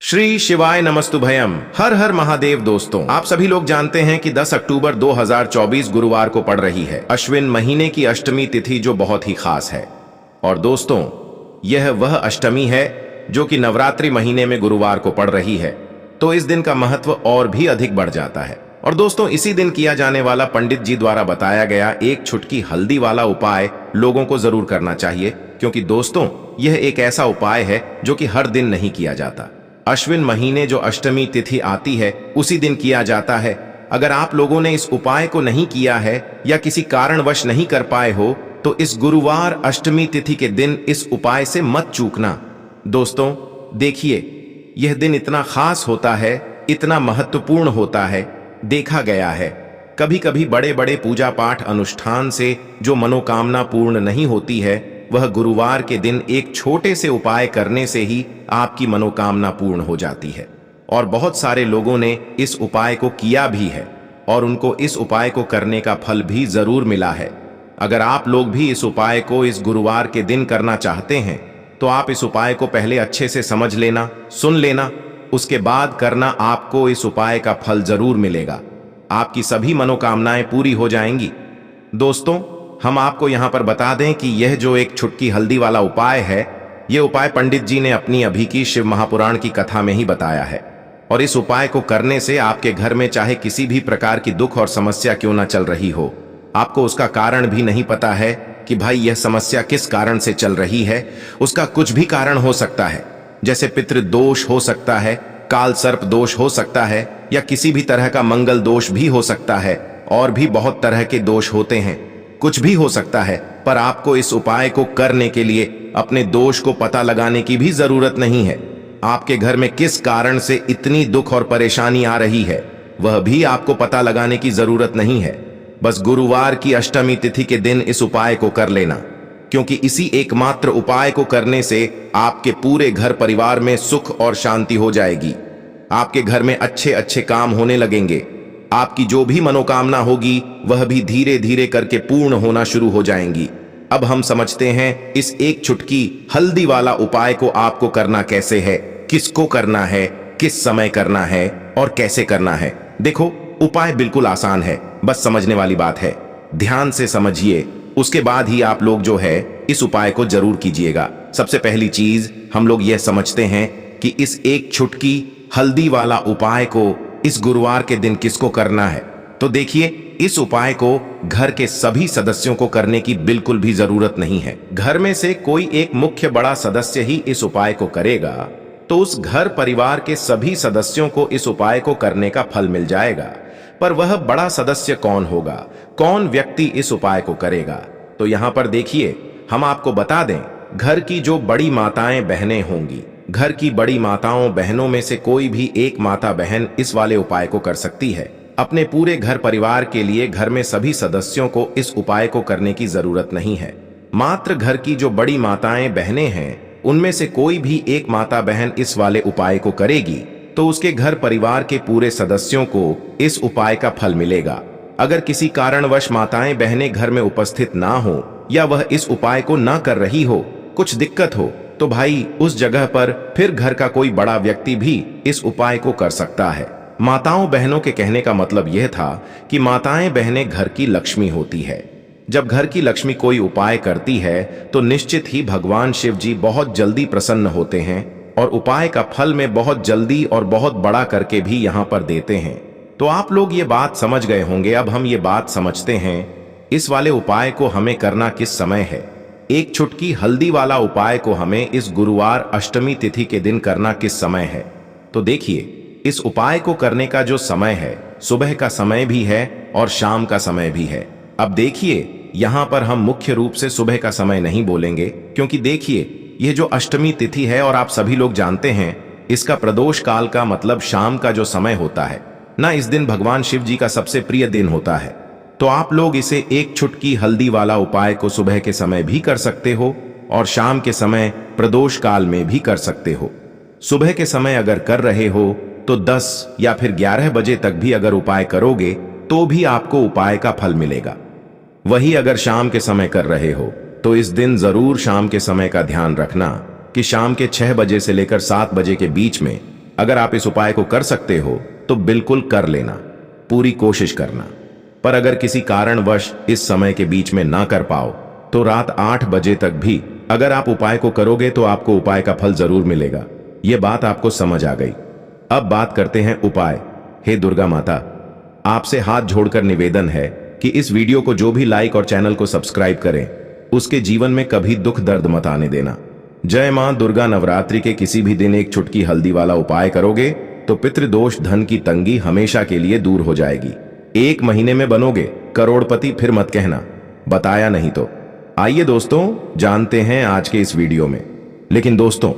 श्री शिवाय नमस्तुभयम। हर हर महादेव। दोस्तों, आप सभी लोग जानते हैं कि 10 अक्टूबर 2024 गुरुवार को पड़ रही है अश्विन महीने की अष्टमी तिथि, जो बहुत ही खास है। और दोस्तों, यह वह अष्टमी है जो कि नवरात्रि महीने में गुरुवार को पड़ रही है, तो इस दिन का महत्व और भी अधिक बढ़ जाता है। और दोस्तों, इसी दिन किया जाने वाला पंडित जी द्वारा बताया गया एक छुटकी हल्दी वाला उपाय लोगों को जरूर करना चाहिए, क्योंकि दोस्तों, यह एक ऐसा उपाय है जो कि हर दिन नहीं किया जाता। अश्विन महीने जो अष्टमी तिथि आती है उसी दिन किया जाता है। अगर आप लोगों ने इस उपाय को नहीं किया है या किसी कारणवश नहीं कर पाए हो, तो इस गुरुवार अष्टमी तिथि के दिन इस उपाय से मत चूकना। दोस्तों देखिए, यह दिन इतना खास होता है, इतना महत्वपूर्ण होता है। देखा गया है कभी कभी बड़े बड़े पूजा पाठ अनुष्ठान से जो मनोकामना पूर्ण नहीं होती है, वह गुरुवार के दिन एक छोटे से उपाय करने से ही आपकी मनोकामना पूर्ण हो जाती है। और बहुत सारे लोगों ने इस उपाय को किया भी है और उनको इस उपाय को करने का फल भी जरूर मिला है। अगर आप लोग भी इस उपाय को इस गुरुवार के दिन करना चाहते हैं, तो आप इस उपाय को पहले अच्छे से समझ लेना, सुन लेना, उसके बाद करना। आपको इस उपाय का फल जरूर मिलेगा, आपकी सभी मनोकामनाएं पूरी हो जाएंगी। दोस्तों, हम आपको यहां पर बता दें कि यह जो एक छुटकी हल्दी वाला उपाय है, यह उपाय पंडित जी ने अपनी अभी की शिव महापुराण की कथा में ही बताया है। और इस उपाय को करने से आपके घर में चाहे किसी भी प्रकार की दुख और समस्या क्यों ना चल रही हो, आपको उसका कारण भी नहीं पता है कि भाई यह समस्या किस कारण से चल रही है, उसका कुछ भी कारण हो सकता है। जैसे पितृदोष हो सकता है, काल सर्प दोष हो सकता है, या किसी भी तरह का मंगल दोष भी हो सकता है। और भी बहुत तरह के दोष होते हैं, कुछ भी हो सकता है। पर आपको इस उपाय को करने के लिए अपने दोष को पता लगाने की भी जरूरत नहीं है। आपके घर में किस कारण से इतनी दुख और परेशानी आ रही है, वह भी आपको पता लगाने की जरूरत नहीं है। बस गुरुवार की अष्टमी तिथि के दिन इस उपाय को कर लेना, क्योंकि इसी एकमात्र उपाय को करने से आपके पूरे घर परिवार में सुख और शांति हो जाएगी। आपके घर में अच्छे अच्छे काम होने लगेंगे। आपकी जो भी मनोकामना होगी वह भी धीरे धीरे करके पूर्ण होना शुरू हो जाएंगी। अब हम समझते हैं इस एक छुटकी हल्दी वाला उपाय को आपको करना कैसे है, किसको करना है, किस समय करना है और कैसे करना है। देखो, उपाय बिल्कुल आसान है, बस समझने वाली बात है। ध्यान से समझिए, उसके बाद ही आप लोग जो है इस उपाय को जरूर कीजिएगा। सबसे पहली चीज हम लोग यह समझते हैं कि इस एक छुटकी हल्दी वाला उपाय को इस गुरुवार के दिन किसको करना है। तो देखिए, इस उपाय को घर के सभी सदस्यों को करने की बिल्कुल भी जरूरत नहीं है। घर में से कोई एक मुख्य बड़ा सदस्य ही इस उपाय को करेगा, तो उस घर परिवार के सभी सदस्यों को इस उपाय को करने का फल मिल जाएगा। पर वह बड़ा सदस्य कौन होगा, कौन व्यक्ति इस उपाय को करेगा, तो यहां पर देखिए, हम आपको बता दें, घर की जो बड़ी माताएं बहनें होंगी, घर की बड़ी माताओं बहनों में से कोई भी एक माता बहन इस वाले उपाय को कर सकती है। अपने पूरे घर परिवार के लिए घर में सभी सदस्यों को इस उपाय को करने की जरूरत नहीं है। मात्र घर की जो बड़ी माताएं बहनें हैं, उनमें से कोई भी एक माता बहन इस वाले उपाय को करेगी, तो उसके घर परिवार के पूरे सदस्यों को इस उपाय का फल मिलेगा। अगर किसी कारणवश माताएं बहनें घर में उपस्थित ना हो, या वह इस उपाय को ना कर रही हो, कुछ दिक्कत हो, तो भाई उस जगह पर फिर घर का कोई बड़ा व्यक्ति भी इस उपाय को कर सकता है। माताओं बहनों के कहने का मतलब यह था कि माताएं बहनें घर की लक्ष्मी होती है। जब घर की लक्ष्मी कोई उपाय करती है, तो निश्चित ही भगवान शिव जी बहुत जल्दी प्रसन्न होते हैं और उपाय का फल में बहुत जल्दी और बहुत बड़ा करके भी यहाँ पर देते हैं। तो आप लोग ये बात समझ गए होंगे। अब हम ये बात समझते हैं इस वाले उपाय को हमें करना किस समय है। एक छुटकी हल्दी वाला उपाय को हमें इस गुरुवार अष्टमी तिथि के दिन करना किस समय है। तो देखिए, इस उपाय को करने का जो समय है, सुबह का समय भी है और शाम का समय भी है। अब देखिए, यहां पर हम मुख्य रूप से सुबह का समय नहीं बोलेंगे, क्योंकि देखिए, यह जो अष्टमी तिथि है और आप सभी लोग जानते हैं, इसका प्रदोष काल का मतलब शाम का जो समय होता है ना, इस दिन भगवान शिव जी का सबसे प्रिय दिन होता है। तो आप लोग इसे एक छुटकी हल्दी वाला उपाय को सुबह के समय भी कर सकते हो और शाम के समय प्रदोष काल में भी कर सकते हो। सुबह के समय अगर कर रहे हो तो 10 या फिर 11 बजे तक भी अगर उपाय करोगे तो भी आपको उपाय का फल मिलेगा। वही अगर शाम के समय कर रहे हो तो इस दिन जरूर शाम के समय का ध्यान रखना कि शाम के 6 बजे से लेकर 7 बजे के बीच में अगर आप इस उपाय को कर सकते हो तो बिल्कुल कर लेना, पूरी कोशिश करना। पर अगर किसी कारणवश इस समय के बीच में ना कर पाओ तो रात 8 बजे तक भी अगर आप उपाय को करोगे तो आपको उपाय का फल जरूर मिलेगा। यह बात आपको समझ आ गई। अब बात करते हैं उपाय। हे दुर्गा माता, आपसे हाथ जोड़कर निवेदन है कि इस वीडियो को जो भी लाइक और चैनल को सब्सक्राइब करें उसके जीवन में कभी दुख दर्द मत आने देना। जय मां दुर्गा। नवरात्रि के किसी भी दिन एक चुटकी हल्दी वाला उपाय करोगे तो पितृदोष धन की तंगी हमेशा के लिए दूर हो जाएगी। 1 महीने में बनोगे करोड़पति, फिर मत कहना बताया नहीं तो। आइए दोस्तों जानते हैं आज के इस वीडियो में। लेकिन दोस्तों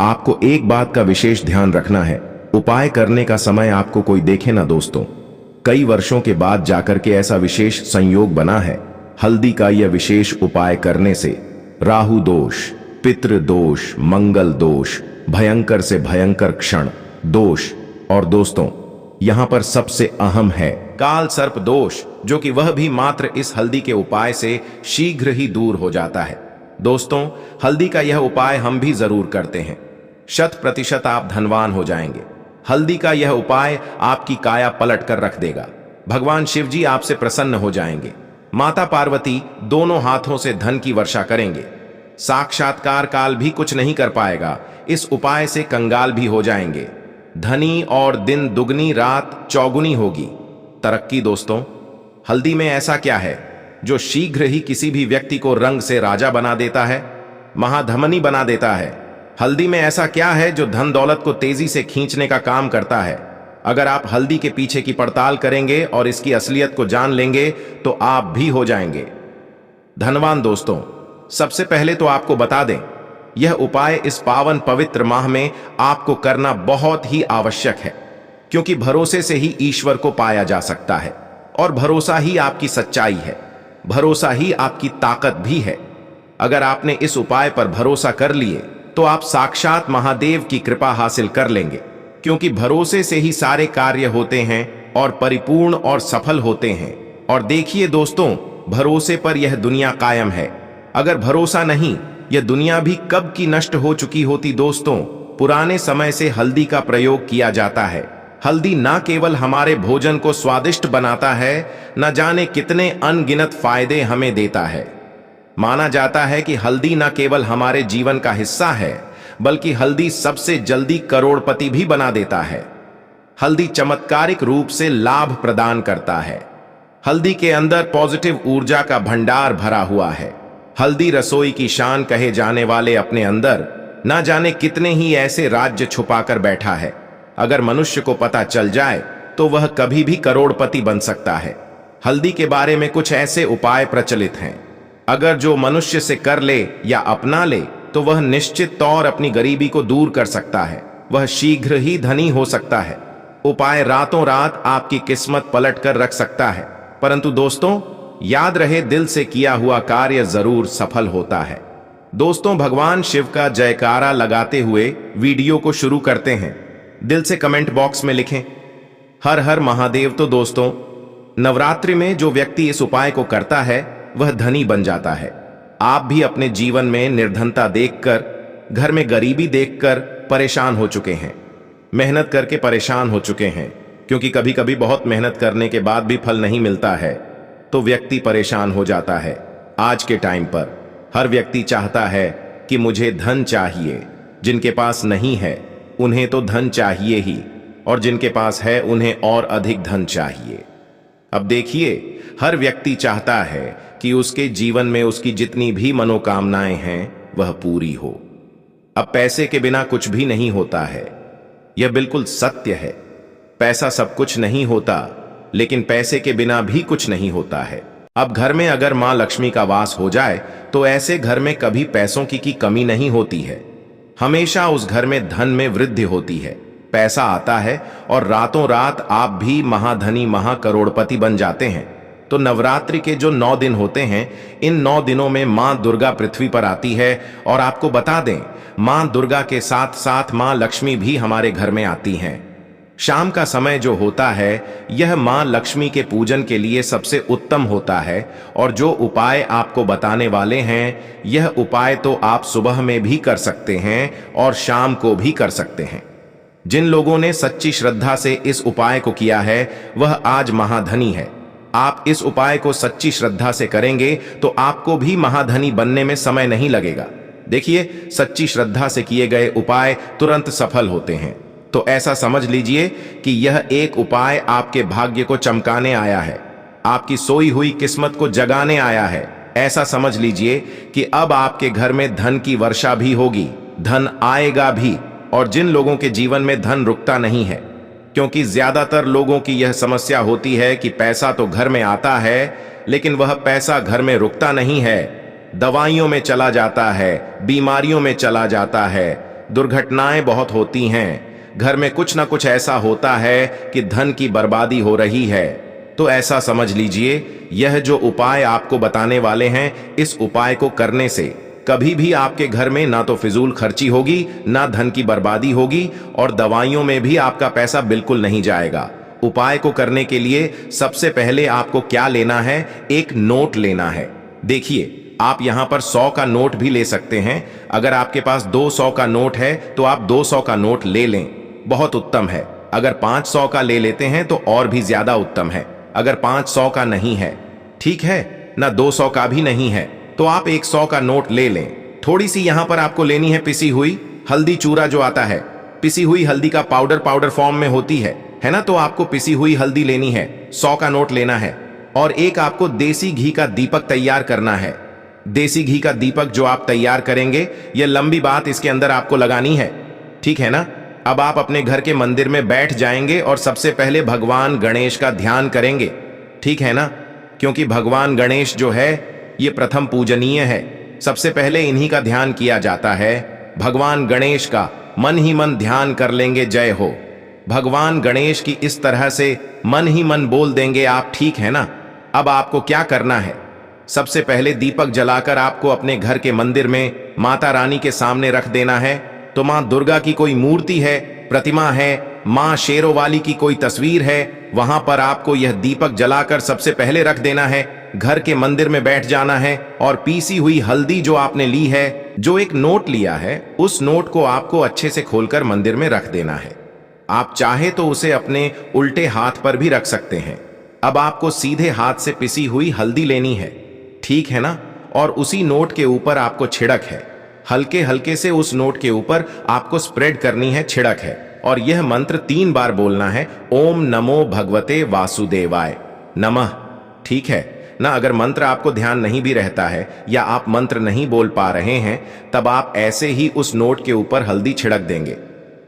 आपको एक बात का विशेष ध्यान रखना है, उपाय करने का समय आपको कोई देखे ना दोस्तों। कई वर्षों के बाद जाकर के ऐसा विशेष संयोग बना है। हल्दी का यह विशेष उपाय करने से राहु दोष, पितृ दोष, मंगल दोष, भयंकर से भयंकर क्षण दोष और दोस्तों यहां पर सबसे अहम है काल सर्प दोष, जो कि वह भी मात्र इस हल्दी के उपाय से शीघ्र ही दूर हो जाता है। दोस्तों हल्दी का यह उपाय हम भी जरूर करते हैं, 100% आप धनवान हो जाएंगे। हल्दी का यह उपाय आपकी काया पलट कर रख देगा। भगवान शिव जी आपसे प्रसन्न हो जाएंगे। माता पार्वती दोनों हाथों से धन की वर्षा करेंगे। साक्षात्कार काल भी कुछ नहीं कर पाएगा। इस उपाय से कंगाल भी हो जाएंगे। धनी और दिन दुगनी रात चौगुनी होगी। तरक्की दोस्तों हल्दी में ऐसा क्या है जो शीघ्र ही किसी भी व्यक्ति को रंग से राजा बना देता है, महाधमनी बना देता है। हल्दी में ऐसा क्या है जो धन दौलत को तेजी से खींचने का काम करता है। अगर आप हल्दी के पीछे की पड़ताल करेंगे और इसकी असलियत को जान लेंगे तो आप भी हो जाएंगे धनवान। दोस्तों सबसे पहले तो आपको बता दें, यह उपाय इस पावन पवित्र माह में आपको करना बहुत ही आवश्यक है, क्योंकि भरोसे से ही ईश्वर को पाया जा सकता है और भरोसा ही आपकी सच्चाई है, भरोसा ही आपकी ताकत भी है। अगर आपने इस उपाय पर भरोसा कर लिए तो आप साक्षात महादेव की कृपा हासिल कर लेंगे, क्योंकि भरोसे से ही सारे कार्य होते हैं और परिपूर्ण और सफल होते हैं। और देखिए दोस्तों, भरोसे पर यह दुनिया कायम है। अगर भरोसा नहीं, यह दुनिया भी कब की नष्ट हो चुकी होती। दोस्तों पुराने समय से हल्दी का प्रयोग किया जाता है। हल्दी ना केवल हमारे भोजन को स्वादिष्ट बनाता है, न जाने कितने अनगिनत फायदे हमें देता है। माना जाता है कि हल्दी न केवल हमारे जीवन का हिस्सा है, बल्कि हल्दी सबसे जल्दी करोड़पति भी बना देता है। हल्दी चमत्कारिक रूप से लाभ प्रदान करता है। हल्दी के अंदर पॉजिटिव ऊर्जा का भंडार भरा हुआ है। हल्दी रसोई की शान कहे जाने वाले अपने अंदर ना जाने कितने ही ऐसे राज्य छुपाकर बैठा है। अगर मनुष्य को पता चल जाए तो वह कभी भी करोड़पति बन सकता है। हल्दी के बारे में कुछ ऐसे उपाय प्रचलित हैं, अगर जो मनुष्य से कर ले या अपना ले तो वह निश्चित तौर अपनी गरीबी को दूर कर सकता है। वह शीघ्र ही धनी हो सकता है। उपाय रातों रात आपकी किस्मत पलट कर रख सकता है। परंतु दोस्तों याद रहे, दिल से किया हुआ कार्य जरूर सफल होता है। दोस्तों भगवान शिव का जयकारा लगाते हुए वीडियो को शुरू करते हैं। दिल से कमेंट बॉक्स में लिखें हर हर महादेव। तो दोस्तों नवरात्रि में जो व्यक्ति इस उपाय को करता है वह धनी बन जाता है। आप भी अपने जीवन में निर्धनता देखकर, घर में गरीबी देखकर परेशान हो चुके हैं, मेहनत करके परेशान हो चुके हैं, क्योंकि कभी कभी बहुत मेहनत करने के बाद भी फल नहीं मिलता है तो व्यक्ति परेशान हो जाता है। आज के टाइम पर हर व्यक्ति चाहता है कि मुझे धन चाहिए। जिनके पास नहीं है उन्हें तो धन चाहिए ही, और जिनके पास है उन्हें और अधिक धन चाहिए। अब देखिए, हर व्यक्ति चाहता है कि उसके जीवन में उसकी जितनी भी मनोकामनाएं हैं वह पूरी हो। अब पैसे के बिना कुछ भी नहीं होता है, यह बिल्कुल सत्य है। पैसा सब कुछ नहीं होता, लेकिन पैसे के बिना भी कुछ नहीं होता है। अब घर में अगर मां लक्ष्मी का वास हो जाए तो ऐसे घर में कभी पैसों की कमी नहीं होती है। हमेशा उस घर में धन में वृद्धि होती है, पैसा आता है और रातों रात आप भी महाधनी महाकरोड़पति बन जाते हैं। तो नवरात्रि के जो 9 दिन होते हैं, इन 9 दिनों में मां दुर्गा पृथ्वी पर आती है। और आपको बता दें, मां दुर्गा के साथ साथ मां लक्ष्मी भी हमारे घर में आती हैं। शाम का समय जो होता है यह मां लक्ष्मी के पूजन के लिए सबसे उत्तम होता है। और जो उपाय आपको बताने वाले हैं, यह उपाय तो आप सुबह में भी कर सकते हैं और शाम को भी कर सकते हैं। जिन लोगों ने सच्ची श्रद्धा से इस उपाय को किया है वह आज महाधनी है। आप इस उपाय को सच्ची श्रद्धा से करेंगे तो आपको भी महाधनी बनने में समय नहीं लगेगा। देखिए, सच्ची श्रद्धा से किए गए उपाय तुरंत सफल होते हैं। तो ऐसा समझ लीजिए कि यह एक उपाय आपके भाग्य को चमकाने आया है, आपकी सोई हुई किस्मत को जगाने आया है। ऐसा समझ लीजिए कि अब आपके घर में धन की वर्षा भी होगी, धन आएगा भी। और जिन लोगों के जीवन में धन रुकता नहीं है, क्योंकि ज्यादातर लोगों की यह समस्या होती है कि पैसा तो घर में आता है लेकिन वह पैसा घर में रुकता नहीं है, दवाइयों में चला जाता है, बीमारियों में चला जाता है, दुर्घटनाएं बहुत होती हैं, घर में कुछ ना कुछ ऐसा होता है कि धन की बर्बादी हो रही है। तो ऐसा समझ लीजिए, यह जो उपाय आपको बताने वाले हैं, इस उपाय को करने से कभी भी आपके घर में ना तो फिजूल खर्ची होगी, ना धन की बर्बादी होगी, और दवाइयों में भी आपका पैसा बिल्कुल नहीं जाएगा। उपाय को करने के लिए सबसे पहले आपको क्या लेना है? एक नोट लेना है। देखिए, आप यहां पर 100 का नोट भी ले सकते हैं। अगर आपके पास 200 का नोट है तो आप 200 का नोट ले लें, बहुत उत्तम है। अगर 500 का ले लेते हैं तो और भी ज्यादा उत्तम है। अगर 500 का नहीं है, ठीक है ना, 200 का भी नहीं है, तो आप 100 का नोट ले लें। थोड़ी सी यहां पर आपको लेनी है पिसी हुई हल्दी चूरा जो आता है, पिसी हुई हल्दी का पाउडर फॉर्म में होती है ना, तो आपको पिसी हुई हल्दी लेनी है, 100 का नोट लेना है। और एक आपको देसी घी का दीपक तैयार करना है। देसी घी का दीपक जो आप तैयार करेंगे, यह लंबी बात इसके अंदर आपको लगानी है, ठीक है ना। अब आप अपने घर के मंदिर में बैठ जाएंगे और सबसे पहले भगवान गणेश का ध्यान करेंगे, ठीक है ना, क्योंकि भगवान गणेश जो है ये प्रथम पूजनीय है। सबसे पहले इन्हीं का ध्यान किया जाता है। भगवान गणेश का मन ही मन ध्यान कर लेंगे, जय हो। भगवान गणेश की इस तरह से मन ही मन बोल देंगे आप, ठीक है ना। अब आपको क्या करना है? सबसे पहले दीपक जलाकर आपको अपने घर के मंदिर में माता रानी के सामने रख देना है। तो मां दुर्गा की कोई मूर्ति है, प्रतिमा है, मां शेरों वाली की कोई तस्वीर है, वहां पर आपको यह दीपक जलाकर सबसे पहले रख देना है। घर के मंदिर में बैठ जाना है और पीसी हुई हल्दी जो आपने ली है, जो एक नोट लिया है, उस नोट को आपको अच्छे से खोलकर मंदिर में रख देना है। आप चाहे तो उसे अपने उल्टे हाथ पर भी रख सकते हैं। अब आपको सीधे हाथ से पिसी हुई हल्दी लेनी है, ठीक है ना, और उसी नोट के ऊपर आपको छिड़क है, हल्के हल्के से उस नोट के ऊपर आपको स्प्रेड करनी है, छिड़क है। और यह मंत्र 3 बार बोलना है, ओम नमो भगवते वासुदेवाय नमः, ठीक है ना। अगर मंत्र आपको ध्यान नहीं भी रहता है या आप मंत्र नहीं बोल पा रहे हैं, तब आप ऐसे ही उस नोट के ऊपर हल्दी छिड़क देंगे,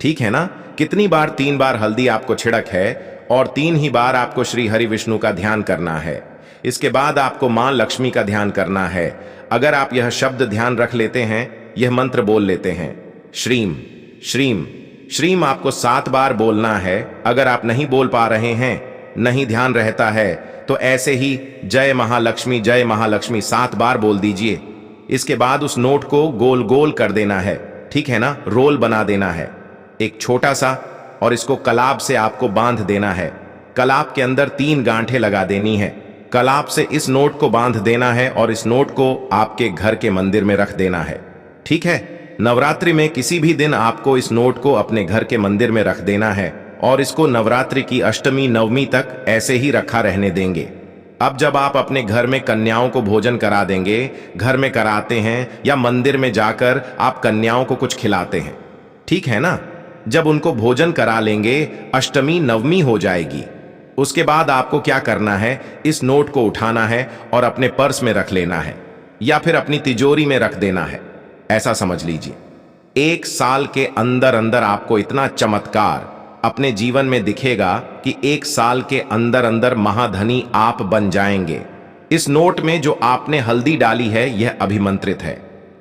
ठीक है ना। कितनी बार? 3 बार हल्दी आपको छिड़क है और 3 ही बार आपको श्री हरि विष्णु का ध्यान करना है। इसके बाद आपको मां लक्ष्मी का ध्यान करना है। अगर आप यह शब्द ध्यान रख लेते हैं, यह मंत्र बोल लेते हैं, श्रीम श्रीम श्रीम, आपको 7 बार बोलना है। अगर आप नहीं बोल पा रहे हैं, नहीं ध्यान रहता है, तो ऐसे ही जय महालक्ष्मी 7 बार बोल दीजिए। इसके बाद उस नोट को गोल गोल कर देना है, ठीक है ना, रोल बना देना है एक छोटा सा, और इसको कलाब से आपको बांध देना है। कलाब के अंदर 3 गांठें लगा देनी है। कलाब से इस नोट को बांध देना है और इस नोट को आपके घर के मंदिर में रख देना है, ठीक है। नवरात्रि में किसी भी दिन आपको इस नोट को अपने घर के मंदिर में रख देना है और इसको नवरात्रि की अष्टमी नवमी तक ऐसे ही रखा रहने देंगे। अब जब आप अपने घर में कन्याओं को भोजन करा देंगे, घर में कराते हैं या मंदिर में जाकर आप कन्याओं को कुछ खिलाते हैं, ठीक है ना। जब उनको भोजन करा लेंगे, अष्टमी नवमी हो जाएगी। उसके बाद आपको क्या करना है? इस नोट को उठाना है और अपने पर्स में रख लेना है या फिर अपनी तिजोरी में रख देना है। ऐसा समझ लीजिए, 1 साल के अंदर अंदर आपको इतना चमत्कार अपने जीवन में दिखेगा कि 1 साल के अंदर अंदर महाधनी आप बन जाएंगे। इस नोट में जो आपने हल्दी डाली है, यह अभिमंत्रित है।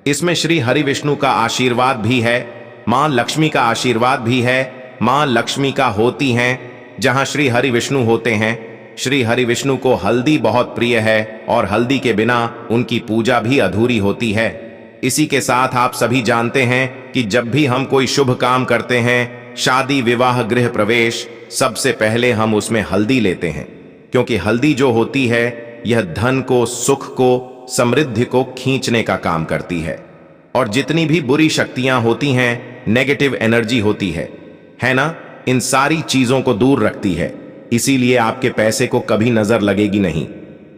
इसमें श्री हरि विष्णु का आशीर्वाद भी है, मां लक्ष्मी का आशीर्वाद भी है। मां लक्ष्मी का होती हैं जहां श्री हरि विष्णु होते हैं। श्री हरि विष्णु को हल्दी बहुत प्रिय है और हल्दी के बिना उनकी पूजा भी अधूरी होती है। इसी के साथ आप सभी जानते हैं कि जब भी हम कोई शुभ काम करते हैं, शादी विवाह गृह प्रवेश, सबसे पहले हम उसमें हल्दी लेते हैं, क्योंकि हल्दी जो होती है यह धन को, सुख को, समृद्धि को खींचने का काम करती है। और जितनी भी बुरी शक्तियां होती हैं, नेगेटिव एनर्जी होती है है ना, इन सारी चीजों को दूर रखती है। इसीलिए आपके पैसे को कभी नजर लगेगी नहीं,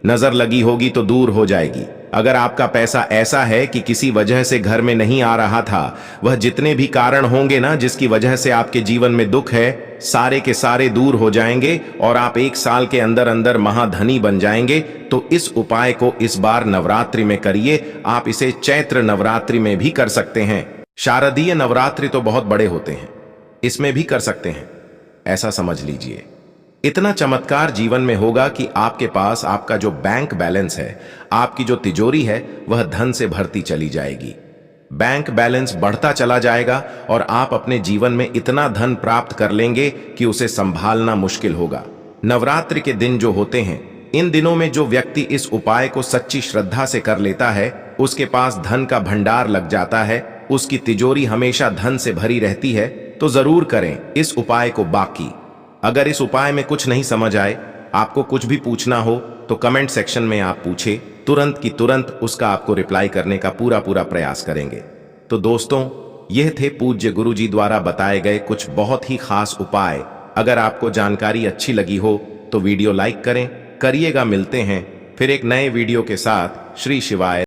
नजर लगी होगी तो दूर हो जाएगी। अगर आपका पैसा ऐसा है कि किसी वजह से घर में नहीं आ रहा था, वह जितने भी कारण होंगे ना जिसकी वजह से आपके जीवन में दुख है, सारे के सारे दूर हो जाएंगे और आप 1 साल के अंदर अंदर महाधनी बन जाएंगे। तो इस उपाय को इस बार नवरात्रि में करिए। आप इसे चैत्र नवरात्रि में भी कर सकते हैं। शारदीय नवरात्रि तो बहुत बड़े होते हैं, इसमें भी कर सकते हैं, ऐसा समझ लीजिए। इतना चमत्कार जीवन में होगा कि आपके पास आपका जो बैंक बैलेंस है, आपकी जो तिजोरी है, वह धन से भरती चली जाएगी। बैंक बैलेंस बढ़ता चला जाएगा और आप अपने जीवन में इतना धन प्राप्त कर लेंगे कि उसे संभालना मुश्किल होगा। नवरात्रि के दिन जो होते हैं, इन दिनों में जो व्यक्ति इस उपाय को सच्ची श्रद्धा से कर लेता है, उसके पास धन का भंडार लग जाता है, उसकी तिजोरी हमेशा धन से भरी रहती है। तो जरूर करें इस उपाय को। बाकी अगर इस उपाय में कुछ नहीं समझ आए, आपको कुछ भी पूछना हो तो कमेंट सेक्शन में आप पूछे, तुरंत की तुरंत उसका आपको रिप्लाई करने का पूरा प्रयास करेंगे। तो दोस्तों, यह थे पूज्य गुरु जी द्वारा बताए गए कुछ बहुत ही खास उपाय। अगर आपको जानकारी अच्छी लगी हो तो वीडियो लाइक करिएगा। मिलते हैं फिर एक नए वीडियो के साथ। श्री शिवाय।